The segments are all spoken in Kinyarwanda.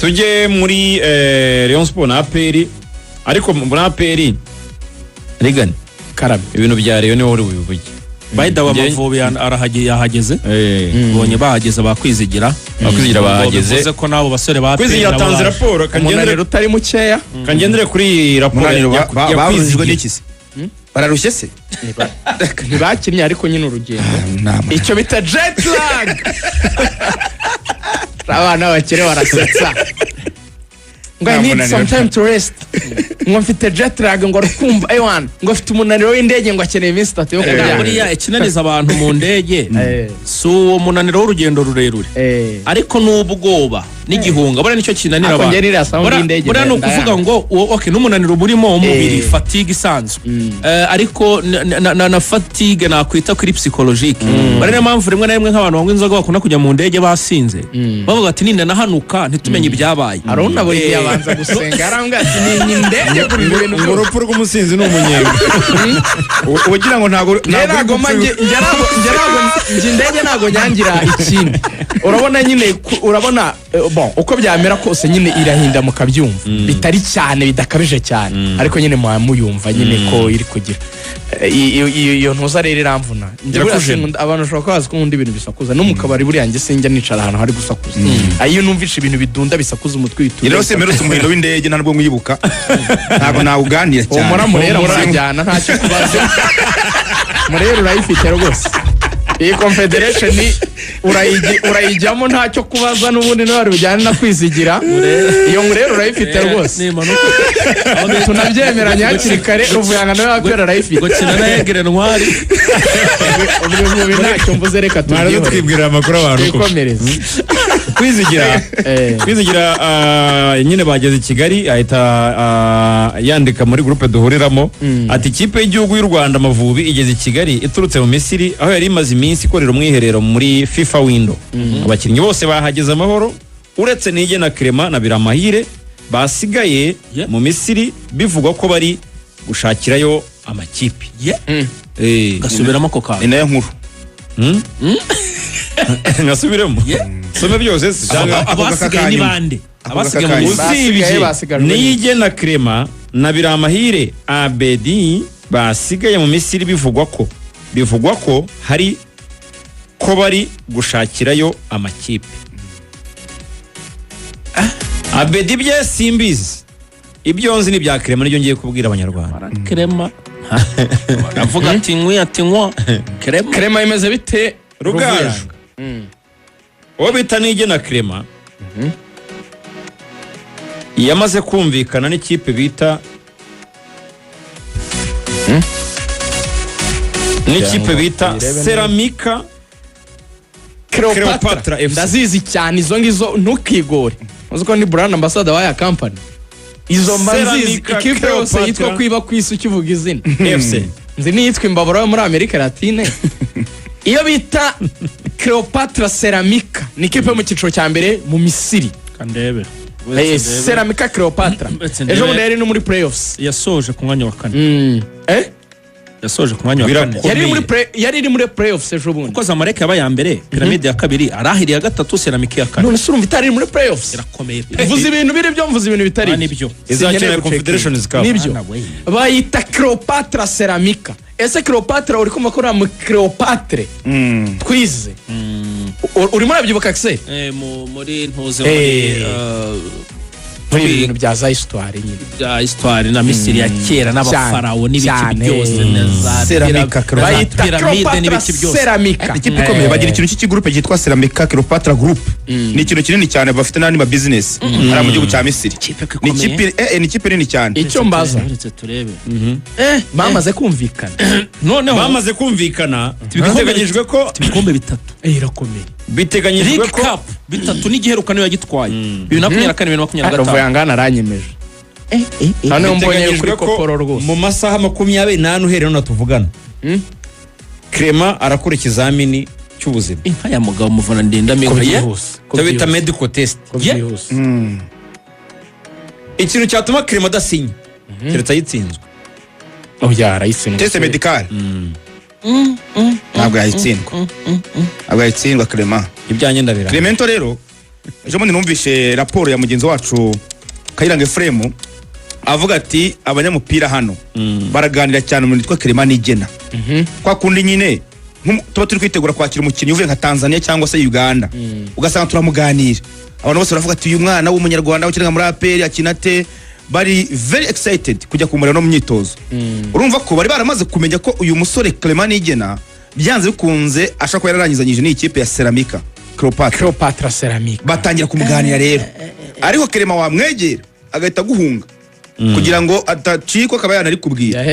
tujye muri Rayon Sport na APR ariko muri APR Regan Karabe ibintu bya Rayon niho uri bubivuge Baida wa Mavubi yahageze bonye bahageze bakwizigira bahageze bivuze ko nabo basore ba kwizigira tanze raporo kangendere utari mukeya kangendere kuri raporo babujijwe n'ikisi bararushye se ntibakinnye ariko nyine urugendo icyo bita jet lag abana bakire barasetsa ngo I need some time to rest ngo mfite jet lag ngo rukumva ewan ngo mfite umunaniro w'indege ngo akeneye iminsi 3 yo kurya buriya ikinaniza abantu mu ndege so umunaniro w'urugendo rurerure ariko n'ubwoba n'igihunga buriya nicyo kinanira abantu buriya no kuvuga ngo okay n'umunaniro burimo umubiri fatigue isanzwe ariko na fatigue nakwita kuri psychologique buriya mpamvu rimwe na rimwe nk'abantu banywa inzoga bakunda kujya mu ndege basinze bavuga ati nina nahanuka ntitumenye ibyabaye arona buri yabanza gusenga arambwa ati ni indege kuri ibintu ngo urupfu rw'umusinzi n'umunyenga ugira ngo ntago indege ntago nyangira ikindi urabona nyine urabona bon uko byamera kose nyine irahinda mu kabyumva bitari cyane bidakabije cyane ariko nyine muyumva nyine ko iri kugira iyo ntuza rero iramvuna abantu ushobora kubaza ko nkunda ibintu bisakuza no mu kabari buriya njye sinjya nicara ahantu hari gusakuza iyo numvishe ibintu bidunda bisakuza umutwe witura rero semerutse umuhindo w'indege ntabwo mwibuka ntabwo nawuganira cyane umura murera murajyana ntacyo kubaza murera urayifite rwose iyi confederation urayijyamo ntacyo kubaza n'ubundi n'abari bujyane na kwizigira iyo murera urayifite rwose tunabyemeranya hakiri kare ruvuyanga nawe wapera arayifite gukina na yegere ntwari ubu ntacyo mvuze reka twibwirira amakuru abantu twikomereze kwizigira nyine bageze i Kigali ahita yandika muri groupe duhuriramo ati ikipe y'igihugu y'u Rwanda Amavubi igeze i Kigali iturutse mu Misiri aho yari imaze iminsi ikorera umwiherero muri FIFA window abakinnyi bose bahageze amahoro uretse Nige na Clement na Biramahire basigaye mu Misiri bivugwa ko bari gushakirayo amakipe gasubiramo ko ka inayo nkuru nasubiremo some byose abasigaye ni bande abasigaye mu Misiri Nige na Clement na Biramahire Abedi basigaye mu Misiri bivugwa ko hari ko bari gushakirayo amakipe Abedi bye simbizi ibyo nzi ni bya Clement nibyo ngiye kubwira abanyarwanda Clement avuga ati nkwa Clement imeze bite Rugaju uwo bita Nige na Clement yamaze kumvikana n'ikipe bita n'ikipe bita Ceramica Cleopatra FC ndazizi cyane izo ngizo ntukigore uzuko ni brand ambassador wa ya company izo mbanzizi ikipe yose yitwa kwiba kwisi ukivuga izina FC nzi niyitwa imbabura muri Amerika Latine iyo bita Cleopatra Ceramica ni ikipe mu cyiciro cya mbere mu Misiri kandebe Ceramica Cleopatra ejo bundi yari no muri playoffs yasoje ku mwanya wa 4 yasoje ku mwanya wa 4 yari iri muri playoffs ejo bundi kuko Zamalek yaba ya mbere Pyramide ya kabiri arahiri ya gatatu Ceramic ya kane none surumva itari muri playoffs irakomeye vuze ibintu biri byo mvuze ibintu bitari nibyo izakina Confederation Cup nibyo bayita Cleopatra Ceramica ese Cleopatra uri kumva ko na Cleopatra twize urimo urabyibuka kse muri ntuze muri ibintu bya za histoire nyine bya histoire na Misiri ya kera n'abafarawo n'ibiki byose Ceramica Pyramide n'ibiki byose Ceramica ikipe ikomeye bagira ikintu cy'igroupe cyitwa Ceramica Cleopatra Group ni ikintu kinini cyane bafite n'andi ma business ari mu gihugu cya Misiri ni ikipe nini cyane icyo mbaza turebe bamaze kumvikana noneho bamaze kumvikana biteganyijwe ko ibikombe bitatu irakomeye biteganyijwe ko bitatu n'igiheruka niyo yagitwaye 2024 Ruvuyanga aranyemeje hano mbonye kuri koporo rwose mu masaha 28 uhereye no tuvugana Clement arakora ikizamini cy'ubuzima inka ya mugabo muvuna ndenda miye tabita medical test ikintu cyatuma Clement adasinya keretse yitsinzwe yarayitsindwa test medical ntabwo yayitsindwa Clement ibyanjye ndabira Clemento rero ejo bundi numvishe raporo ya mugenzi wacu Kayiranga Ephraim avuga ati abanyamupira hano baraganira cyane mu nitwa Clement Nigena kwa kundi nyine tuba turi kwitegura kwakira umukinnyi uvuye nka Tanzania cyangwa se Uganda ugasanga turamuganira abantu bose baravuga ati uyu mwana w'umunyarwanda ukina muri APR akinate bari very excited kujya kumurira no mu myitozo urumva ko bari baramaze kumenya ko uyu musore Clement Nigena byanze bikunze ashaka ko yararangizanyije ni ikipe ya Ceramica Cleopatra Ceramica batangira kumuganira rero ariko Clement wamwegera agahita guhunga kugira ngo atacikwa akaba yanari kubwira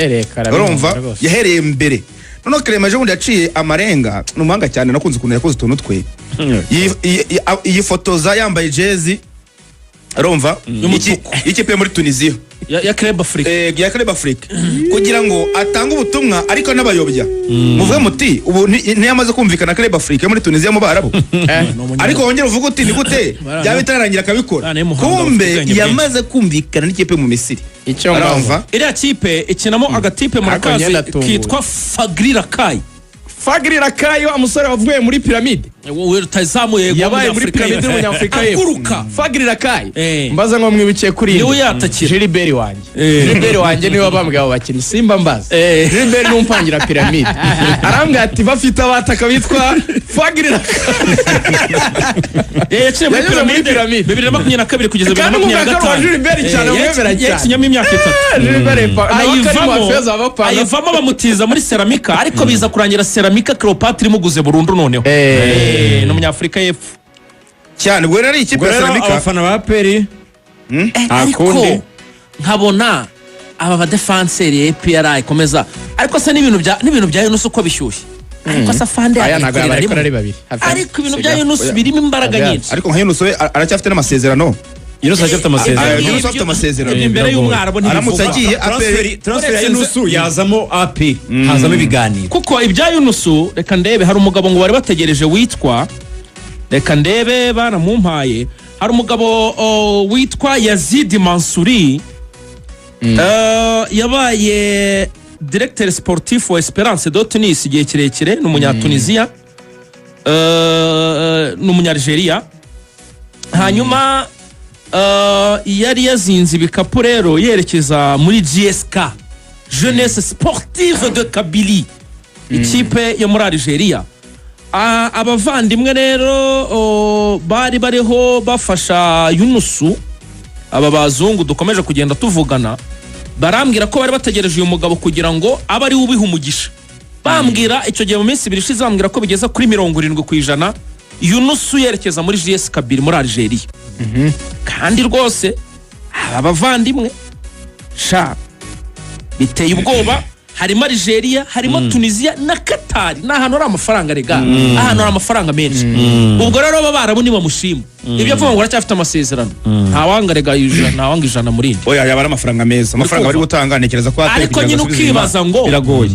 urumva yahereye mbere none Clement ejo bundi yaciye amarenga n'umuhanga cyane nakunze kuntu yakoze utuntu twe yifotoza yambaye jezi urumva ikipe muri Tunisia ya Club Afrique ya Club Afrique kugira ngo atange ubutumwa ariko n'abayobya muvuge muti ubu ntiyamaze kumvikana Club Afrique muri Tunisia mu Barabu ariko wongera uvuga uti ni gute byaba bitarangira akabikora kumbe yamaze kumvikana n'ikipe mu Misiri icyo urumva iriya kipe ikinamo agatipe mu kazi kitwa Fagri Rakai umusore wavuye muri Pyramide utazamuye yabaye muri Pyramide y'Umunyafrika y'Afurika Fagri Rakai mbaza ngo mwibikiye kuri niwe yatakira Gilbert wanjye niwe bambwiye abo bakina Simba mbaza Gilbert n'umpangira Pyramide arambwira ati bafite abataka bitwa Fagri Rakai yaciye muri Pyramide 2022 kugeza 2025 Gilbert cyane mwebera cyane kinyama imyaka 3 ayivamo bamutiza muri Ceramica ariko biza kurangira Ceramica Cleopatra imuguze burundu noneho n'umunyafrika y'epfo cyane bwo ari ikipe ya Ceramica abafana ba APR ariko nkabona aba ba defenseur ya APR ikomeza ariko se n'ibintu bya Yunus uko bishyushye ariko safande ariko ibintu bya Yunus birimo imbaraga nyinshi ariko nka Yunus aracyafite n'amasezerano Yunus afite amasezerano imbere y'umwarabu aramutse agiye transfer ya Yunus yazamo AP hazamo ibiganiro kuko ibya Yunus reka ndebe hari umugabo ngo bari bategereje witwa reka ndebe banamumpaye hari umugabo witwa Yazid Mansouri yabaye directeur sportif wa Esperance de Tunis igihe kirekire n'umunyatunisia n'umunyalgeria hanyuma yari yazinze ibikapu rero yerekeza muri GSK Jeunesse Sportive de Kabylie ikipe yo muri Algeria abavandimwe rero bari bariho bafasha Yunusu aba bazungu dukomeje kugenda tuvugana barambwira ko bari bategereje uyu mugabo kugira ngo abe ari ubiha umugisha bambwira icyo gihe mu minsi 2 ishize bambwira ko bigeza kuri 70% Yunusu yerekeza muri GS Kabylie muri Algeria kandi rwose abavandimwe sha biteye ubwoba harimo Algeria harimo Tunisia na Qatar n'ahantu ari amafaranga rega ahantu ari amafaranga menshi ubwo rero baba barabuni bamushima ibyo avuga ngo aracyafite amasezerano ntawanga rega ntawanga ijana muri indi oya yaba ari amafaranga meza amafaranga bari gutanga nekereza ko ariko nyine ukibaza ngo biragoye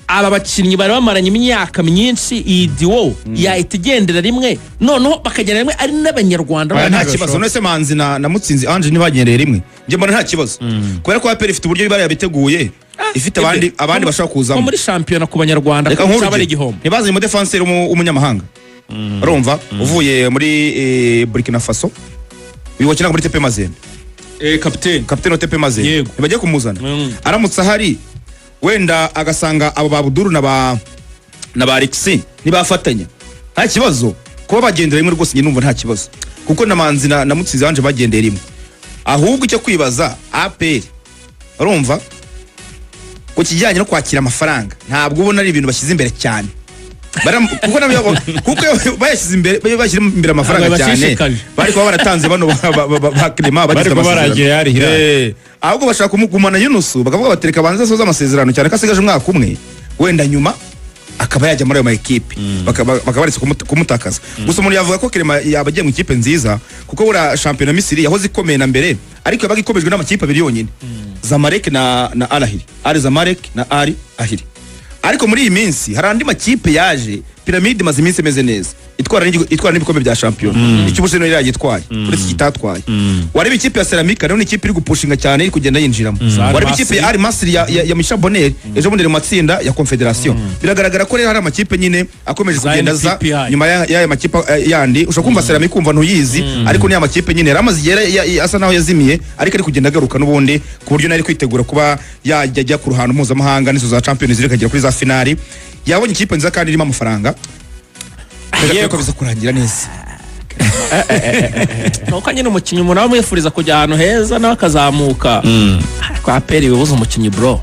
aba bakinnyi bari bamaranye imyaka myinshi idiwo yahita igendera rimwe noneho bakagera rimwe ari n'abanyarwanda nta kibazo none se Manzi na Mutsinzi Ange ntibagendeye rimwe njye mbona nta kibazo kubera ko APR ifite uburyo bibari yabiteguye ifite abandi bashaka kuzamo muri champion ku banyarwanda ko cyabari igihombo ntibazi mu defenseur umunyamahanga urumva uvuye muri Burkina Faso wiwakina muri TP Mazembe capitaine TP Mazembe ntibagiye kumuzana aramutse ahari wenda agasanga abo babuduru na ba Alexis nibafatanya nta kibazo kuba bagendera rimwe rwose numva nta kibazo kuko na Manzi na Mutsinzi Ange bagendera rimwe ahubwo icyo kwibaza APR urumva ku kijyanye no kwakira amafaranga ntabwo ubona ari ibintu bashyize imbere cyane kuko bayashyize imbere amafaranga cyane bari kuba baratanze bano ba Clement bari kuba baragiye yarihira ahubwo bashaka kumugumana Yunus bakavuga batereka banze soza amasezerano cyane kasigaje umwaka umwe wenda nyuma akaba yajya muri ayo ma equipe bakabaretse kumutakaza gusa umuntu yavuga ko Clement yabagiye mu ikipe nziza kuko bura champion Misiri yahoze ikomeye na mbere ariko yabaga ikomejwe n'amakipe abiri yonyine Zamalek na Al Ahly ari Zamalek na Al Ahly ariko muri iyi minsi hari andi makipe yaje Pyramide maze iminsi meze neza itwara n'ibikombe bya shampiyona icy'ubuseno yari yagitwaye uretse kitatwaye wareba ikipe ya Ceramica nayo ni ikipe iri gupushinga cyane iri kugenda yinjiramo wareba ikipe ya Al Masry ya Michel Bonner ejo bundi mu matsinda ya Confederation biragaragara ko rero hari amakipe nyine akomeje kugenda za nyuma y'aya makipe yandi ushobora kumva Ceramica kumva ntuyizi ariko ni amakipe nyine ramaze igera asa naho yazimiye ariko ari kugenda agaruka n'ubundi ku buryo nari kwitegura kuba yajya ku ruhando mpuzamahanga n'izo za Champions League kagera kuri za finali yabonye ikipe nziza kandi irimo amafaranga yego biza kurangira neza nuko nyine umukinnyi umuntu amwifuriza kujya ahantu heza nawe akazamuka kwa peri bibuza umukinnyi bro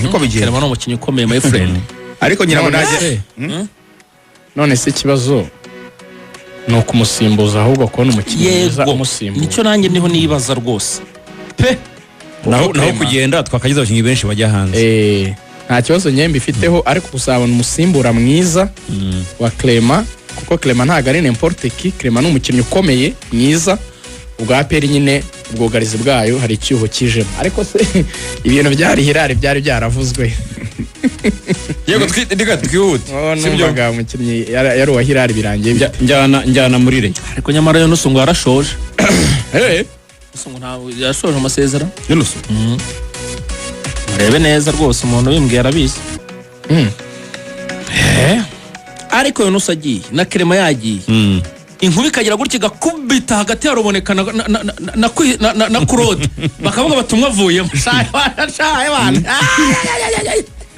niko bigiye kerema n'umukinnyi ukomeye my friend ariko nyirabo naje none se ikibazo ni ukumusimbuza ahubwo kubona umukinnyi mwiza umusimbuza nicyo nanjye niho nibaza rwose pe naho kugenda twakagize abakinnyi benshi bajya hanze nta kibazo nyembe ifiteho ariko gusabana umusimbura mwiza wa Clement kuko Clement ntago ari n'importe qui Clement n'umukinnyi ukomeye mwiza ubwa peri nyine ubwugarizi bwayo hari icyuho kijemo ariko se ibintu byari Hilal byari byaravuzwe yego twihute sibyo ga umukinnyi yari wa Hilal birangiye njyana muri re ariko nyamara yo nusungu yarashoje nusungu ntawe yashoje amasezerano nusungu rebe neza rwose umuntu wimbwiye arabizi ariko yo nusagiye na Clement yagiye inkuba ikagira gutya igakubita hagati ya Ruboneka na Claude bakavuga batumwa avuyemo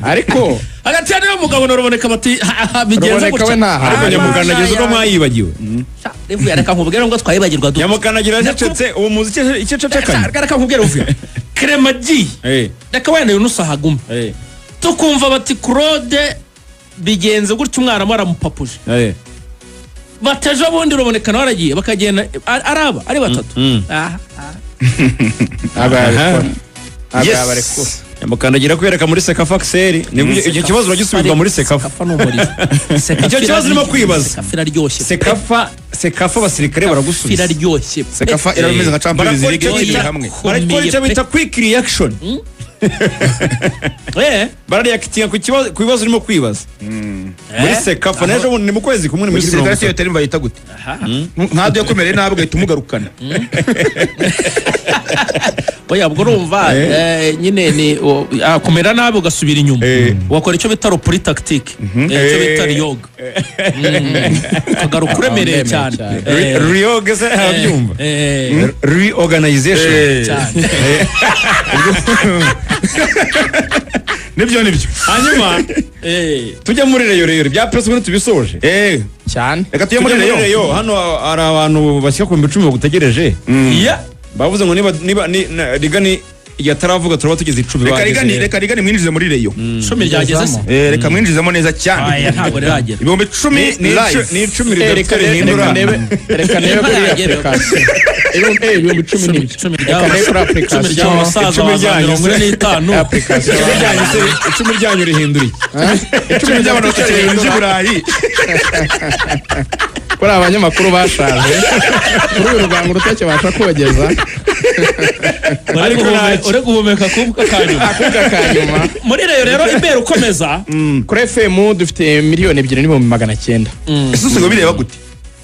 ariko hagati ya niyo mugabo na Ruboneka bati bigenze gutya ariko Nyamukanagira zo mwayibagiwe revuye reka nkubwire ngo twayibagirwa duto Nyamukanagira yacecetse uwo muzi icyo cecekanye reka nkubwire uvuye Clement agiye reka wenda yo nusahagume tukumva bati Claude bigenze gutya umwana aramupapuje bateje bundi Ruboneka nawe aragiye bakagenda araba ari batatu Nyamukanagira kwereka muri Sekafa Axel icyo kibazo uragisubirwa muri Sekafa icyo kibazo urimo kwibaza Sekafa abasirikare baragusubiza iraryoshye Sekafa irabimeze nka Champions League hamwe barakora icyo bita quick reaction barareactinga ku bibazo urimo kwibaza muri Sekafa n'ejo bundi ni mu kwezi kumwe muri Sekafa yo terimba yita gute nkado yakomereye nabi ugahita umugarukana oya ubwo urumva nyine ni akomera nabi ugasubira inyuma wakora icyo bita report tactique icyo bita yoga ukagaruka uremereye cyane yoga se arabyumva reorganization nibyo hanyuma tujya muri reyo bya press ubundi tubisoje cyane reka tujye muri reyo hano hari abantu bashyika ku 10 bagutegereje bavuze ngo niba rigani yataravuga turaba tugeze 10 reka rigani mwinjize muri reyo 10 ryageze se reka mwinjizemo neza cyane ntabwo riragera ibihumbi 10 ni 10 ridafite reka nebe kuri application ibihumbi 10 n'ibyo reka nebe kuri application abasaza ryanyu 45 application icumi ryanyu rihindura icumi ry'abantu batakiri mu Burayi kuri abanyamakuru bashaje kuri uru rugango rutake basha kogeza uri guhumeka kuvuga kanyuma muri rero imbere ukomeza kuri FM dufite miliyoni 2,900,000 ese usigo bireba gute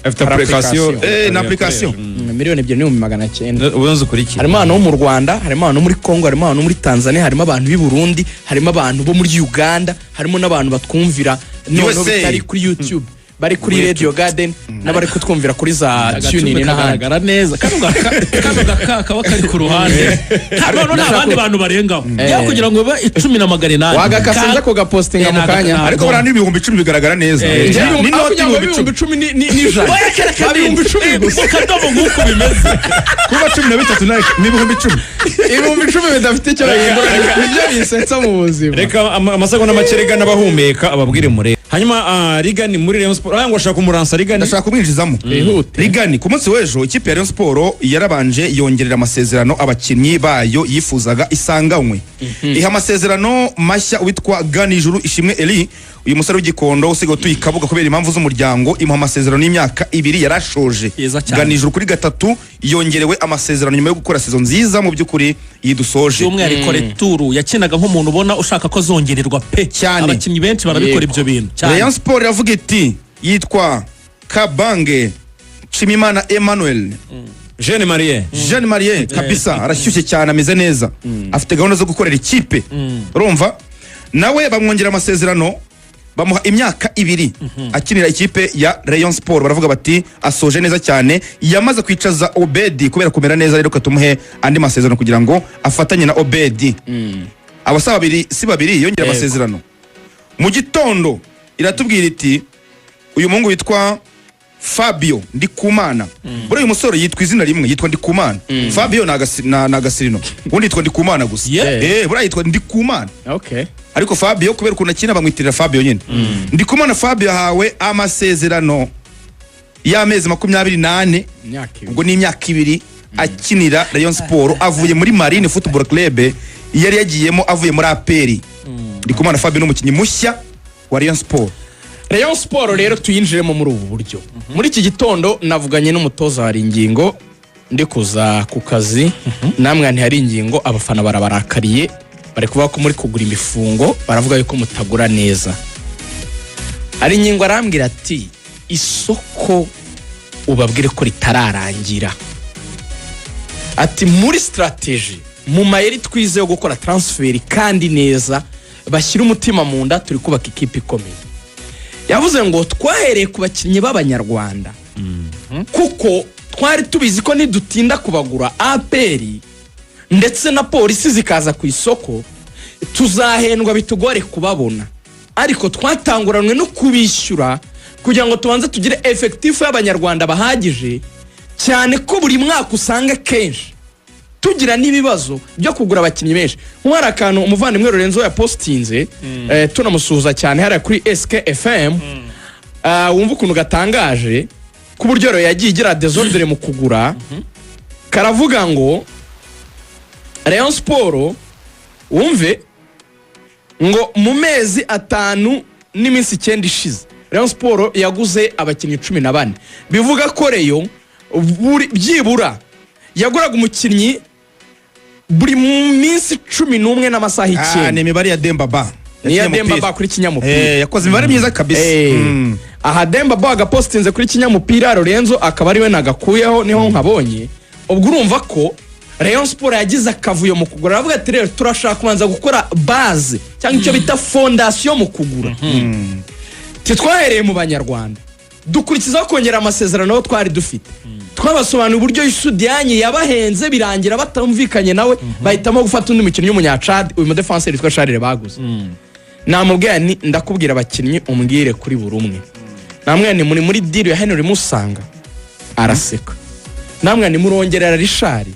afite application na application miliyoni 2,900,000 ubanza ukurikira harimo abantu bo mu Rwanda harimo abantu muri Kongo harimo abantu muri Tanzania harimo abantu b'i Burundi harimo abantu bo muri Uganda harimo n'abantu batwumvira none bitari kuri YouTube bari kuri Radio Garden n'abari kutwumvira kuri za TuneIn n'ahagaragara neza kano kaba kari ku ruhande hano n'abandi bantu barengaho ya kugira ngo babe 10,800 wagakasenza ko gapostinga mu kanya ariko barandi ibihumbi 10 bigaragara neza ni noti y'ibihumbi 10 ni ijana ibihumbi 10 gusa kadomo nk'uko bimeze kuba 13 n'ibihumbi 10 ibihumbi 10 bidafite icyo bahindura nibyo bisetsa mu buzima reka amasegonda makerega n'abahumeka ababwire mure hanyuma Rigani muri Rayon Sport ngo ashaka kumuransa Rigani ndashaka kumwinjizamo Rigani ku munsi w'ejo ikipe ya Rayon Sport yarabanje yongerera amasezerano abakinnyi bayo yifuzaga isanganywe iha amasezerano mashya witwa Ganijuru Ishimwe Eli uyu musore w'igikondo usigaye tuyikabuga kubera impamvu z'umuryango imuha amasezerano y'imyaka 2 yarashoje Ganijuru kuri 3 yongerewe amasezerano nyuma yo gukora season nziza mu by'ukuri yidusoje umwihariko returu yakinaga nk'umuntu ubona ushaka ko zongererwa pe cyane abakinnyi benshi barabikora ibyo bintu Rayon Sport yavuga iti yitwa Kabange Chimimana Emmanuel Jeune Marie kabisa arashyushye cyane ameze neza afite gahunda zo gukorera ikipe urumva nawe bamwongera amasezerano bamuha imyaka 2 akinira ikipe ya Rayon Sport baravuga bati asoje neza cyane yamaze kwicaza Obedi kubera kumera neza rero katumuhe andi masezerano kugira ngo afatanye na Obedi abasaba babiri yongera amasezerano mu gitondo iratubwira iti uyu mungu witwa Fabio Ndikumana buri uyu musore yitwa izina rimwe yitwa Ndikumana Fabio nagasirino ubundi yitwa Ndikumana gusa buri yitwa Ndikumana ariko Fabio kubera ukuntu akina bamwitirira Fabio nyine Ndikumana Fabio hawe amasezerano y'amezi 28 ubwo ni imyaka 2 akinira Rayon Sport avuye muri Marine Football Club yari yagiyemo avuye muri APR Ndikumana Fabio n'umukinnyi mushya wa Rayon Sport. Rayon Sport rero tuyinjiremo muri ubu buryo muri iki gitondo navuganye n'umutoza wa Ingingo ndi kuza ku kazi namwe ntihari ingingo abafana barabarakariye bari kuvuga ko muri kugura imifungo baravuga yuko mutagura neza ari Ingingo arambwira ati isoko ubabwire ko ritararangira ati muri strategy mu mayeri twize yo gukora transfer kandi neza bashyira umutima mu nda turi kubaka ikipe ikomeye yavuze ngo twahereye ku bakinnyi b'abanyarwanda kuko twari tubizi ko nidutinda kubagura APR ndetse na polisi zikaza ku isoko tuzahendwa bitugore kubabona ariko twatanguranwe no kubishyura kugira ngo tubanze tugire effective y'abanyarwanda bahagije cyane ko buri mwaka usanga kenshi tugira nibibazo byo kugura abakinnyi benshi nk'ara akantu umuvandimwe Lorenzo ya postinze tunamusuhuza cyane hari kuri SKFM wumva ukuntu gatangaje ku buryo rero yagiye igira desordre mu kugura karavuga ngo Rayon Sport wumve ngo mu mezi 5 n'iminsi 9 ishize Rayon Sport yaguze abakinnyi 14 bivuga ko Rayon byibura yaguraga umukinnyi buri minsi 11 n'amasaha 9 ni imibare ya Dembaba ni ya Dembaba kuri kinyamupira yakoze imibare myiza kabisa aha Dembaba agapostinze kuri kinyamupira Lorenzo akaba ari we nagakuyeho niho nkabonye ubwo urumva ko Rayon Sport yagize akavuyo mu kugura aravuga ati rero turashaka kubanza gukora base cyangwa icyo bita fondation mu kugura titwahereye mu banyarwanda dukurikizaho kongera amasezerano aho twari dufite twabasobanura uburyo Isudianye yabahenze birangira batamvikanye nawe bahitamo gufata undi mukinnyi w'umunyacad uyu defenseur yitwa Charles baguze namubwiye ni ndakubwira abakinnyi umbwire kuri buri umwe namwe ni muri deal ya Henry Musanga araseka namwe ni murongerera Richard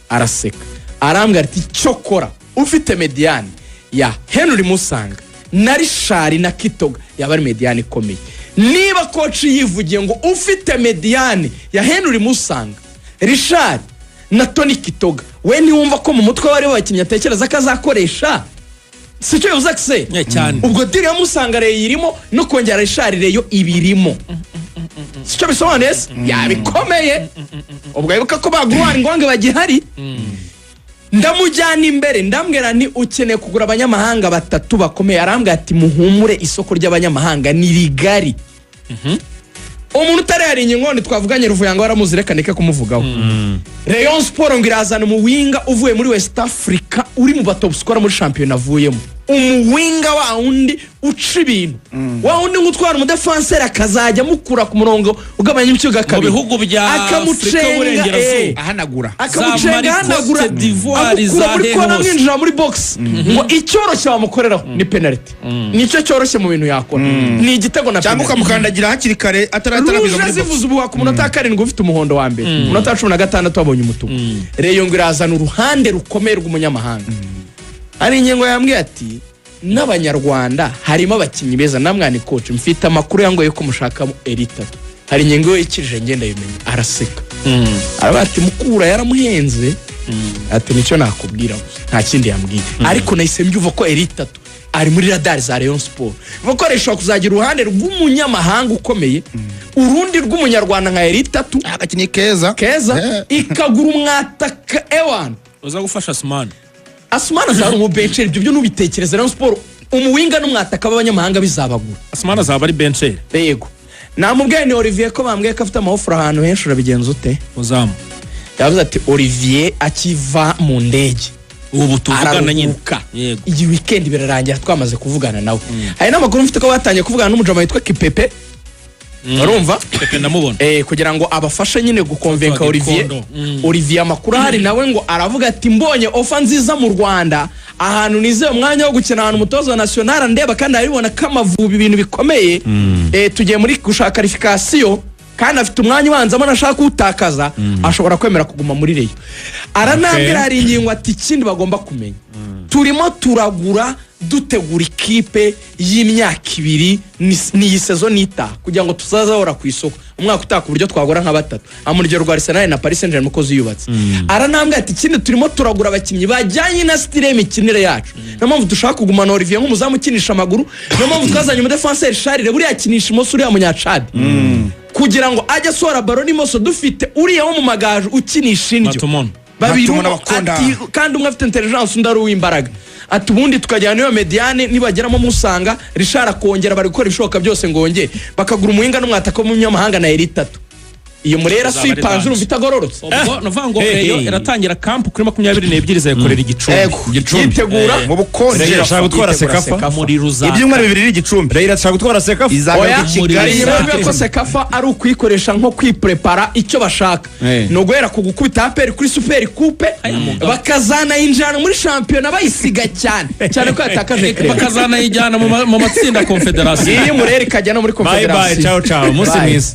araseka arambwira ati cyokora ufite mediane ya Henry Musanga na Richard na Kitoga yaba ari mediane ikomeye niba coach yivugiye ngo ufite mediane ya Henry Musanga Richard na Tony Kitoga we ni wumva ko mu mutwe wari wakinnye atekereza kazakoresha sicyo yuzakse cyane ubwo dire ya Musanga re yirimo no kongera Richard reyo ibirimo sicyo bisobanuye yabikomeye ubwo yibuka ko bagruwari ngonge bagihari ndamujyana imbere ndambwira ni ukeneye kugura abanyamahanga 3 bakomeye arambwira ati muhumure isoko ry'abanyamahanga ni rigari umuntu utari yari ingondi twavuganye Ruvuyanga waramuzirekanike kumuvugaho Rayon Sport ngirazana mu winga uvuye muri West Africa uri mu batop scorer muri champion avuyemo umuwinga wa undi uca ibintu wa undi ngutwara mu defenseur akazajya mukura ku murongo ugabanya imcyuga kabiri mu bihugu bya Afrika y'Uburengerazuba ahanagura akamucenga ahanagura d'Ivoire za mwinjira muri box ngo icyoroshye bamukoreraho ni penalty nicyo cyoroshye mu bintu yakora ni igitego na cyangwa ukamukandagira hakiri kare ataratarabiza muri box zivuze ubu ku munota 7 ufite umuhondo wa mbere munota 16 abonye umutuku Rayon ngirazana uruhande rukomeye rw'umunyamahanga ari Ingingo yambwiye ati n'abanyarwanda harimo abakinnyi beza namwani coach mfite amakuru yangoye ko mushakamo Elite hari Ingingo ikije ngenda yimenya araseka arabati mukura yaramuhenze ati nicyo nakubwira nta kindi yambwiye ariko nahise mbyuva ko Elite ari muri radar za Rayon Sport bakoresha kuzagira uruhande rw'umunyamahanga ukomeye urundi rw'umunyarwanda nka Elite agakinnyi keza ikagura umwataka ewan uza gufasha Asmana zari mu bencher ibyo nubitekereza Rayon Sport umuwinga n'umwataka b'abanyamahanga bizabagura Asmana zaba ari bencher yego namubwiye ni Olivier ko bambwiye ko afite amahofura ahantu henshi urabigenza ute muzamu yavuze ati Olivier akiva mu ndege ubu tuvugana nyine iyi weekend birarangira twamaze kuvugana nawe hari n'amakuru mfite ko batangiye kuvugana n'umujama witwa Kipepe urumva Pepe ndamubona kugira ngo abafashe nyine gukonvenka Olivier amakuru hari nawe ngo aravuga ati mbonye ofa nziza mu Rwanda ahantu nizeye umwanya wo gukina ahantu umutoza wa national ndeba kandi aribona kamavubi ibintu bikomeye tugiye muri gushaka qualification kandi afite umwanya ubanzamo nashaka kuwutakaza ashobora kwemera kuguma muri Rayon aranambira hari ingingo ati ikindi bagomba kumenya turimo turagura dutegura ikipe y'imyaka 2 n'iyi season ita kugira ngo tuzazahora ku isoko umwaka utaka uburyo twagura nka 3 amuryo rwa Arsenal na Paris Saint-Germain mukozi yubatse aranambira ati ikindi turimo turagura abakinnyi bajyanye na style y'imikinire yacu no mpamvu dushaka kugumana Olivier nk'umuzamu ukinisha amaguru no mpamvu twazanye umudefenseur Charles buri yakinisha imoso uri ya Chad kugira ngo ajye asora baro n'imoso dufite uriya wo mu magaju ukinisha indyo babiri kandi umwe afite intelligence undi ari uw'imbaraga ati ubundi tukajyana niyo mediane nibageramo musanga Richard akongera bari gukora ibishoboka byose ngongere bakagura umuhinga n'umwataka mu nyamahanga na L3 iyo murera swipanze urumva itagororotse ubwo navango Rayon iratangira camp kuri 22 zayikorera igicumbi yitegura mu bukonje irashaka gutwara Sekafa muri Ruzaka ibyumweru 2 igicumbi Rayon irashaka gutwara Sekafa oya Kigali yemwe ko Sekafa ari ukwikoresha nko kwiprepara icyo bashaka no guhera ku gukubita APR kuri Super Coupe bakazana injana muri championnat bayisiga cyane ko yatakaje bakazana yijyana mu matsinda Confederation iyi murera ikajya no muri Confederation bye bye ciao ciao musi mwiza